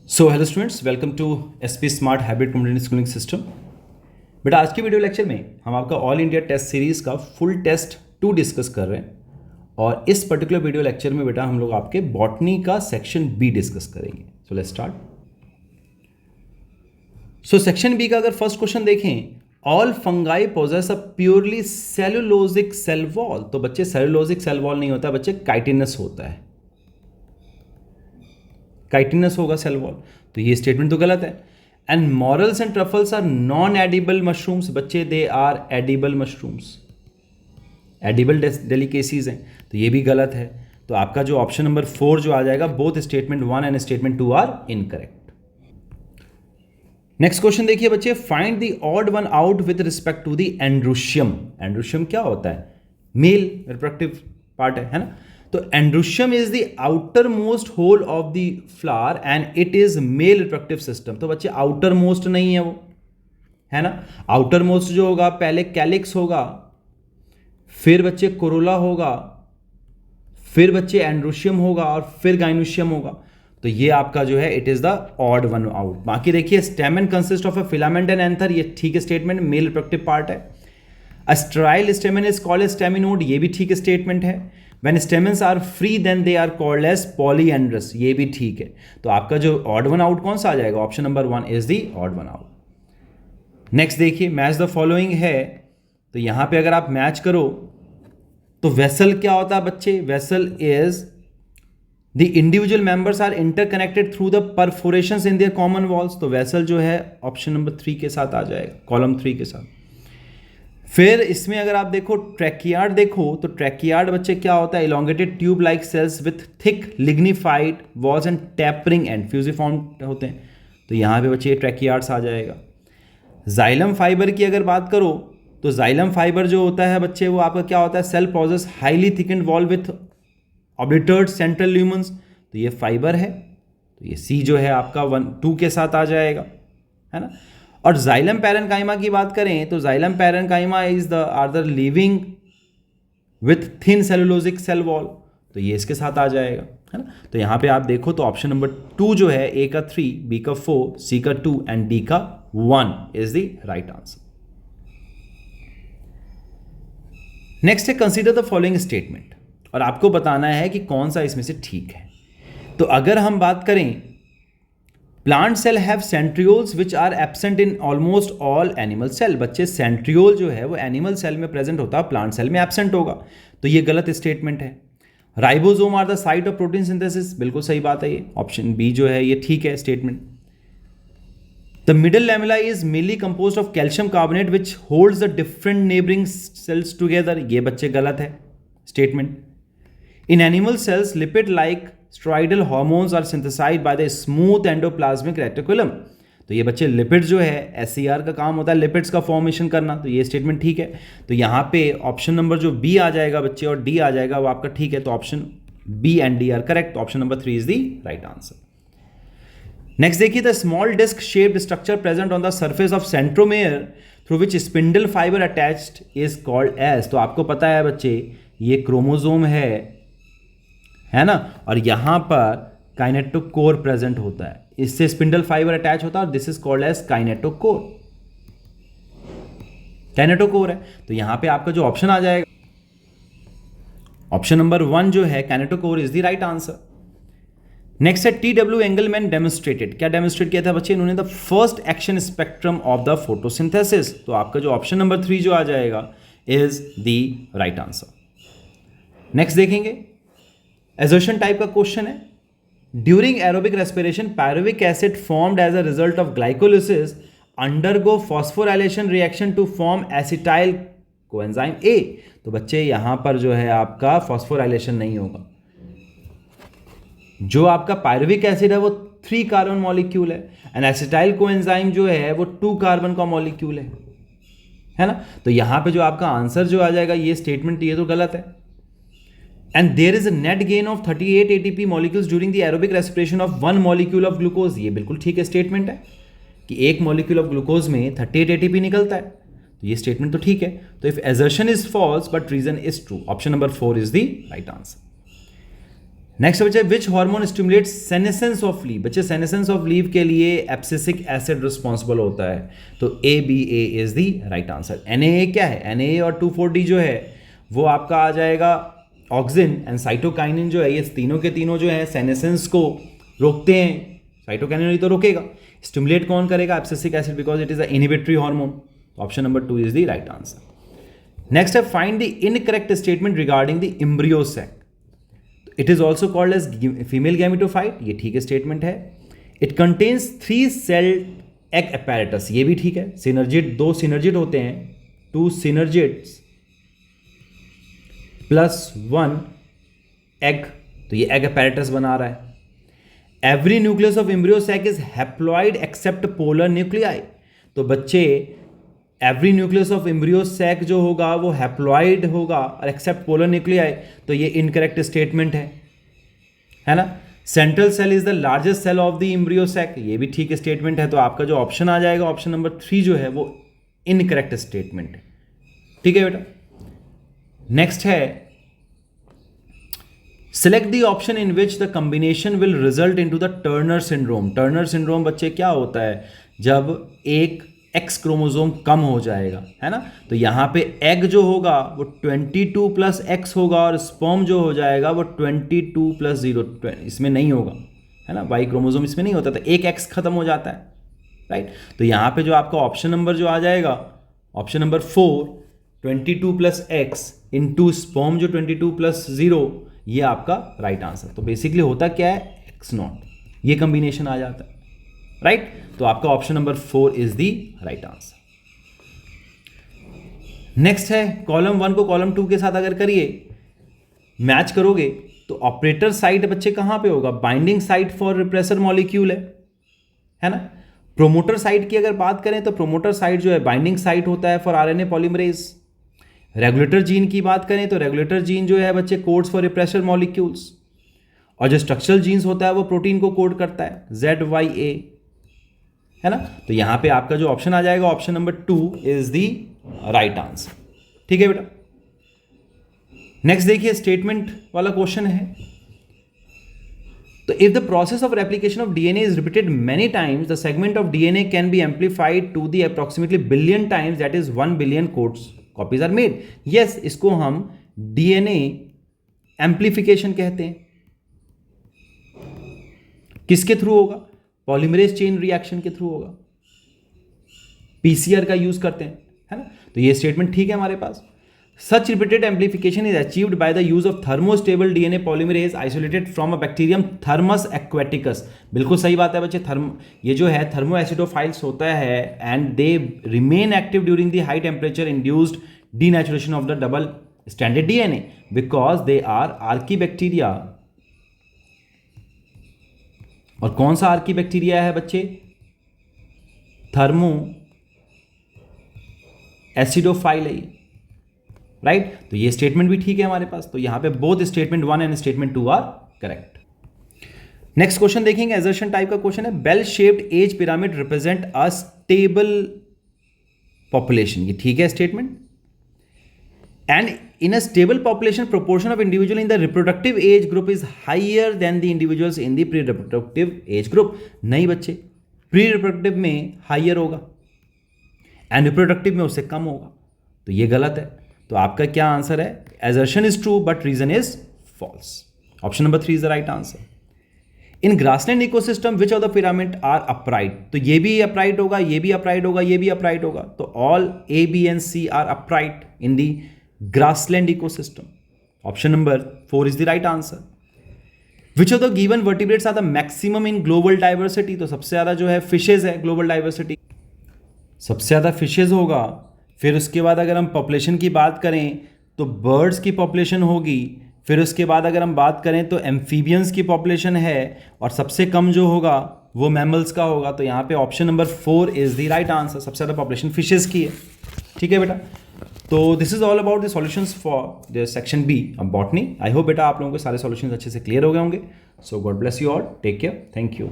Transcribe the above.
So hello students, welcome to SP smart hybrid community schooling system. बेटा आज के video lecture में हम आपका ऑल इंडिया टेस्ट सीरीज़ का फुल टेस्ट 2 डिस्कस कर रहे हैं और इस पर्टिकुलर वीडियो लेक्चर में बेटा हम लोग आपके बॉटनी का सेक्शन बी डिस्कस करेंगे। So let's start. So section B का अगर फर्स्ट क्वेश्चन देखें, all fungi possess a purely cellulosic cell wall. तो बच्चे सेलुलोजिक सेल वॉल नहीं होता बच्चे, काइटिनस होता है, काइटिनस होगा सेल वॉल। तो ये स्टेटमेंट तो गलत है। And morels and truffles are non edible mushrooms. बच्चे they are edible mushrooms, edible delicacies हैं, तो ये भी गलत है। तो आपका जो ऑप्शन नंबर 4 जो आ जाएगा, both statement 1 and statement 2 are incorrect. Next question देखिए बच्चे, find the odd one out with respect to the androecium. Androecium क्या होता है? मेल रिप्रोडक्टिव पार्ट है ना। तो androecium is the outer most whorl of the flower and it is male reproductive system. तो बच्चे आउटर मोस्ट नहीं है वो, है ना। आउटर मोस्ट जो होगा पहले कैलिक्स होगा, फिर बच्चे कोरोला होगा, फिर बच्चे एंड्रोशियम होगा और फिर गाइनोशियम होगा। तो ये आपका जो है it is the odd one out. बाकी देखिए stamen consist of a filament and anther, ये ठीक है स्टेटमेंट, मेल रिप्रोडक्टिव पार्ट है। A sterile stamen is called as staminode, ये भी ठीक स्टेटमेंट है। When stamens are free then they are called as polyandrous, ये भी ठीक है। तो आपका जो ऑड वन आउट कौन सा आ जाएगा? Option number 1 is the odd one out. Next देखिए, मैच द फॉलोइंग है। तो यहां पे अगर आप मैच करो तो वेसल क्या होता है बच्चे? Vessel is the individual members are interconnected through the perforations in their common walls. तो वेसल जो है ऑप्शन नंबर 3 के साथ आ जाएगा, कॉलम 3 के साथ। फिर इसमें अगर आप देखो ट्रैकियार्ड देखो, तो ट्रैकियार्ड बच्चे क्या होता है? Elongated tube like sales with thick lignified walls and tapering and fusiform होते हैं। तो यहाँ पे बच्चे ट्रैकियार्ड्स आ जाएगा। जाइलम फाइबर की अगर बात करो तो जाइलम फाइबर जो होता है बच्चे वो आपका क्या होता है? Cell possess highly thickened wall with obliterated central lumens. तो ये फाइबर है, तो ये सी जो है आपका 1-2 के साथ आ जाएगा, है ना। और जाइलम पैरेन्काइमा की बात करें तो xylem parenchyma is the are the living with thin cellulosic cell wall, तो ये इसके साथ आ जाएगा, है ना। तो यहां पे आप देखो तो ऑप्शन नंबर 2 जो है, ए का 3, बी का 4, सी का 2 एंड डी का 1 is the right answer. Next है कंसीडर द फॉलोइंग स्टेटमेंट, और आपको बताना है कि कौन सा इसमें से ठीक है। तो अगर हम बात करें, plant cell have centrioles which are absent in almost all animal cell. बच्चे सेंट्रियोल जो है वो एनिमल सेल में प्रेजेंट होता है, प्लांट सेल में एब्सेंट होगा, तो ये गलत स्टेटमेंट है। Ribosome are the site of protein synthesis, बिल्कुल सही बात है, ये ऑप्शन बी जो है ये ठीक है statement. The middle lamella is mainly composed of calcium carbonate which holds the different neighbouring cells together, ये बच्चे गलत है statement. In animal cells lipid like steroidal hormones are synthesized by the smooth endoplasmic reticulum. तो ये बच्चे lipid जो है SCR का काम होता है लिपिड्स का फॉर्मेशन करना, तो ये स्टेटमेंट ठीक है। तो यहाँ पे ऑप्शन नंबर जो बी आ जाएगा बच्चे और डी आ जाएगा वो आपका ठीक है, तो option B and D are correct. Option number 3 is the right answer. Next देखिए, the small disc shaped structure present on the surface of centromere through which spindle fibre attached is called as. तो आपको पता है बच्चे ये chromosome है ना, और यहां पर काइनेटोकोर प्रेजेंट होता है, इससे स्पिंडल फाइबर अटैच होता है और this is called as kinetochore, kinetochore है। तो यहां पे आपका जो ऑप्शन आ जाएगा ऑप्शन नंबर 1 जो है kinetochore is the right answer. Next है टी.डब्ल्यू. एंगलमैन डेमोन्स्ट्रेटेड, क्या डेमोन्स्ट्रेट किया था बच्चे? इन्होंने the first action spectrum of the photosynthesis. तो आपका जो ऑप्शन नंबर 3 जो आ जाएगा is the right answer. Next देखेंगे, एजर्शन टाइप का क्वेश्चन है। During aerobic respiration pyruvic acid formed as a result of glycolysis undergo phosphorylation reaction to form acetyl coenzyme A. तो बच्चे यहां पर जो है आपका फॉस्फोराइलेशन नहीं होगा। जो आपका पायरुविक एसिड है वो 3 कार्बन मॉलिक्यूल है एंड एसिटाइल कोएंजाइम जो है वो 2 कार्बन का मॉलिक्यूल है ना। तो यहां पे जो आपका आंसर जो आ जाएगा ये स्टेटमेंट ये तो गलत है। And there is a net gain of 38 ATP molecules during the aerobic respiration of 1 molecule of glucose। ये बिल्कुल ठीक है स्टेटमेंट है कि 1 molecule of glucose में 38 ATP निकलता है, तो ये स्टेटमेंट तो ठीक है। तो if assertion is false but reason is true, option number 4 is the right answer। Next बच्चे which hormone stimulates senescence of leave, बच्चे सेनेसेंस ऑफ लीव के लिए एब्सिसिक एसिड रिस्पॉन्सिबल होता है, तो ABA is the right answer. NAA क्या है, NAA और 2,4-D जो है वो आपका आ जाएगा ऑक्सिन एंड साइटोकाइनिन जो है, ये तीनों के तीनों जो है सेनेसेंस को रोकते हैं, साइटोकाइनिन तो रोकेगा, स्टिमुलेट कौन करेगा, abscisic acid, because it is a inhibitory hormone. Option number 2 is the right answer. Next है find the incorrect statement regarding the embryo sac, it is also called as female gametophyte, ये ठीक है statement है। It contains 3 celled egg apparatus, ये भी ठीक है। Synergid, 2 synergid होते हैं, 2 सिनर्जिड्स प्लस 1 एग, तो ये एग अपैरेटस बना रहा है। Every nucleus of embryo sac is haploid except polar nuclei, तो बच्चे every nucleus of embryo sac जो होगा वो हैप्लॉइड होगा और एक्सेप्ट पोलर न्यूक्लियाई, तो ये इनकरेक्ट स्टेटमेंट है ना। Central cell is the largest cell of the embryo sac, ये भी ठीक स्टेटमेंट है, तो आपका जो ऑप्शन आ जाएगा ऑप्शन नंबर 3 जो है वो इनकरेक्ट स्टेटमेंट है, ठीक है बेटा। नेक्स्ट है select the option in which the combination will result into the Turner syndrome. Turner syndrome बच्चे क्या होता है, जब एक एक्स क्रोमोसोम कम हो जाएगा, है ना, तो यहां पे एग जो होगा वो 22 प्लस एक्स होगा और स्पर्म जो हो जाएगा वो 22 प्लस 0, इसमें नहीं होगा, है ना, वाई क्रोमोसोम इसमें नहीं होता, तो एक एक्स खत्म हो जाता है, राइट। तो यहां पे जो आपका ऑप्शन नंबर जो आ जाएगा option number 4, 22 plus x into sperm जो 22 प्लस 0, ये आपका राइट आंसर। तो बेसिकली होता क्या है, x0, ये कॉम्बिनेशन आ जाता है, राइट। तो आपका option number 4 is the right answer. Next है कॉलम 1 को कॉलम 2 के साथ अगर करिए, मैच करोगे तो ऑपरेटर साइट बच्चे कहां पे होगा, binding site for repressor molecule है ना। प्रोमोटर साइट की अगर बात करें तो प्रोमोटर साइट जो है बाइंडिंग साइट होता है for RNA polymerase. Regulator gene की बात करें तो रेगुलेटर जीन जो है बच्चे कोड्स फॉर रिप्रेसर मॉलिक्यूल्स, और जो स्ट्रक्चरल जीन्स होता है वो प्रोटीन को कोड करता है, ZYA, है ना। तो यहां पे आपका जो ऑप्शन आ जाएगा option number 2 is the right answer, ठीक है बेटा। नेक्स्ट देखिए स्टेटमेंट वाला क्वेश्चन है, तो if the process of replication of DNA is repeated many times the segment of DNA can be amplified to the approximately billion times, that is 1 billion copies are made. Yes, इसको हम DNA amplification कहते हैं। किसके through होगा, polymerase chain reaction के through होगा, PCR का use करते हैं, है ना। तो ये स्टेटमेंट ठीक है हमारे पास। Such repeated amplification is achieved by the use of thermostable DNA polymerase isolated from a bacterium Thermus aquaticus. बिल्कुल सही बात है बच्चे, ये जो है थर्मो एसिडोफाइल्स होता है and they remain active during the high temperature induced denaturation of the double stranded DNA because they are archaebacteria. और कौन सा आर्की बैक्टीरिया है बच्चे, थर्मो एसिडोफाइल है, राइट। तो ये स्टेटमेंट भी ठीक है हमारे पास, तो यहां पे both statement 1 and statement 2 are correct. Next question देखेंगे, एजर्शन टाइप का क्वेश्चन है, bell shaped age pyramid represent a stable population, ये ठीक है statement. And in a stable population proportion of individual in the reproductive age group is higher than the individuals in the pre-reproductive age group। नहीं बच्चे, pre-reproductive में higher होगा and reproductive में उससे कम होगा, तो ये गलत है। तो आपका क्या आंसर है, assertion is true but reason is false। Option number 3 is the right answer। In grassland ecosystem which of the pyramid are upright, तो ये भी अपराइट होगा, ये भी अपराइट होगा, ये भी अपराइट होगा, तो all A, B and C are upright in the grassland ecosystem। option number 4 is the right answer। which of the given vertebrates are the maximum in global diversity, तो सबसे ज़्यादा जो है फिशेज है, ग्लोबल डाइवर्सिटी सबसे ज़्यादा fishes होगा। फिर उसके बाद अगर हम पॉपुलेशन की बात करें तो बर्ड्स की पॉपुलेशन होगी, फिर उसके बाद अगर हम बात करें तो एम्फीबियंस की पॉपुलेशन है, और सबसे कम जो होगा वो मैमल्स का होगा। तो यहाँ पे option number 4 is the right answer, सबसे ज़्यादा पॉपुलेशन फिशेज की है, ठीक है बेटा। तो this is all about the solutions for the section B of botany. I hope बेटा आप लोगों के सारे सॉल्यूशंस अच्छे से क्लियर हो गए होंगे। So God bless you all, take care, thank you.